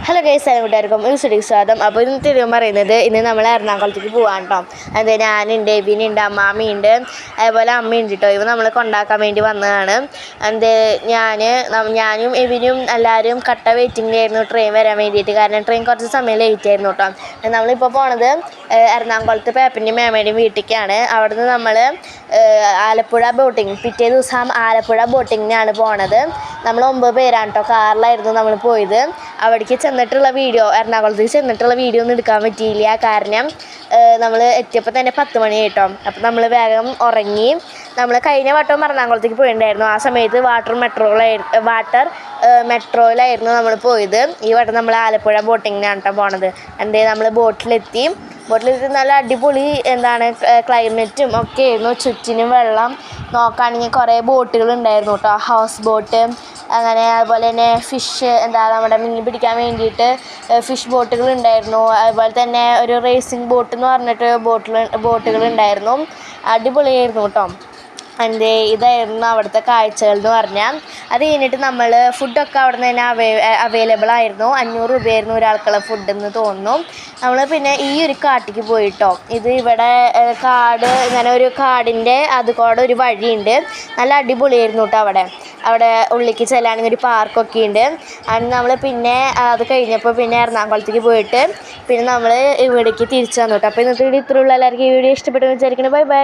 Hello guys, എല്ലാവർക്കും music സ്വാഗതം. അപ്പോൾ ഇന്നത്തെ വീഡിയോ പറയുന്നത് ഇന്ന് നമ്മൾ എറണാകുളത്തേക്ക് പോകാൻ കേട്ടോ. അത് ഞാനുണ്ട്, എബിനുണ്ട്, അമ്മാമ്മയുണ്ട്, അതുപോലെ അമ്മയുണ്ട് കേട്ടോ. ഇവ നമ്മൾ കൊണ്ടാക്കാൻ വേണ്ടി വന്നതാണ്. ഞാനും എബിനും എല്ലാവരും കട്ട വെയിറ്റിംഗിലായിരുന്നു ട്രെയിൻ വരാൻ വേണ്ടിയിട്ട്. കാരണം ട്രെയിൻ കുറച്ച് സമയം ലേറ്റ് ആയിരുന്നു കേട്ടോ. നമ്മളിപ്പോൾ പോണത് എറണാകുളത്ത് പേപ്പൻ്റെയും മേമയുടെയും വീട്ടിലേക്കാണ്. അവിടുന്ന് നമ്മൾ ആലപ്പുഴ ബോട്ടിങ്, പിറ്റേ ദിവസം ആലപ്പുഴ ബോട്ടിങ്ങിനാണ് പോണത്. നമ്മൾ 9 പേരാണ് കേട്ടോ. കാറിലായിരുന്നു നമ്മൾ പോയത്. അവിടേക്ക് ചെന്നിട്ടുള്ള വീഡിയോ, എറണാകുളത്തേക്ക് ചെന്നിട്ടുള്ള വീഡിയോ ഒന്നും എടുക്കാൻ പറ്റിയില്ല. കാരണം നമ്മൾ എത്തിയപ്പോൾ തന്നെ 10 മണി കേട്ടോ. അപ്പോൾ നമ്മൾ വേഗം ഉറങ്ങി. നമ്മൾ കഴിഞ്ഞ വട്ടം എറണാകുളത്തേക്ക് പോയിട്ടുണ്ടായിരുന്നു. ആ സമയത്ത് വാട്ടർ മെട്രോയിലായിരുന്നു നമ്മൾ പോയത്. ഈ വട്ടം നമ്മൾ ആലപ്പുഴ ബോട്ടിങ്ങിനാണ് കേട്ടോ പോണത്. നമ്മൾ ബോട്ടിലെത്തി നല്ല അടിപൊളി ക്ലൈമറ്റും ഒക്കെ ആയിരുന്നു. ചുറ്റിനും വെള്ളം, നോക്കുകയാണെങ്കിൽ കുറേ ബോട്ടുകൾ ഉണ്ടായിരുന്നു കേട്ടോ. ഹൗസ് ബോട്ട്, അങ്ങനെ അതുപോലെ തന്നെ ഫിഷ് നമ്മുടെ മീൻ പിടിക്കാൻ വേണ്ടിയിട്ട് ഫിഷ് ബോട്ടുകൾ ഉണ്ടായിരുന്നു. അതുപോലെ തന്നെ ഒരു റേസിംഗ് ബോട്ട് എന്ന് പറഞ്ഞിട്ട് ബോട്ടുകൾ ഉണ്ടായിരുന്നു. അടിപൊളിയായിരുന്നു കേട്ടോ. ഇതായിരുന്നു അവിടുത്തെ കാഴ്ചകൾ എന്ന് പറഞ്ഞാൽ. അത് കഴിഞ്ഞിട്ട് നമ്മൾ ഫുഡൊക്കെ അവിടെ നിന്ന് തന്നെ അവൈലബിൾ ആയിരുന്നു. 500 രൂപയായിരുന്നു ഒരാൾക്കുള്ള ഫുഡെന്ന് തോന്നുന്നു. നമ്മൾ പിന്നെ ഈ ഒരു കാട്ടിലേക്ക് പോയിട്ടോ. ഇത് ഇവിടെ കാട്, ഇങ്ങനെ ഒരു കാടിൻ്റെ അതുകൂടെ ഒരു വഴിയുണ്ട്. നല്ല അടിപൊളിയായിരുന്നു കേട്ടോ. അവിടെ ഉള്ളിലേക്ക് ചെല്ലാണെങ്കിൽ ഒരു പാർക്കൊക്കെ ഉണ്ട്. അതിന് നമ്മൾ പിന്നെ അത് കഴിഞ്ഞപ്പോൾ പിന്നെ എറണാകുളത്തേക്ക് പോയിട്ട് പിന്നെ നമ്മൾ ഇവിടേക്ക് തിരിച്ചു വന്നു കേട്ടോ. അപ്പോൾ ഇന്നത്തെ വീഡിയോ ഇത്രയുള്ള. എല്ലാവർക്കും ഈ വീഡിയോ ഇഷ്ടപ്പെട്ടു വിചാരിക്കണം. Bye bye.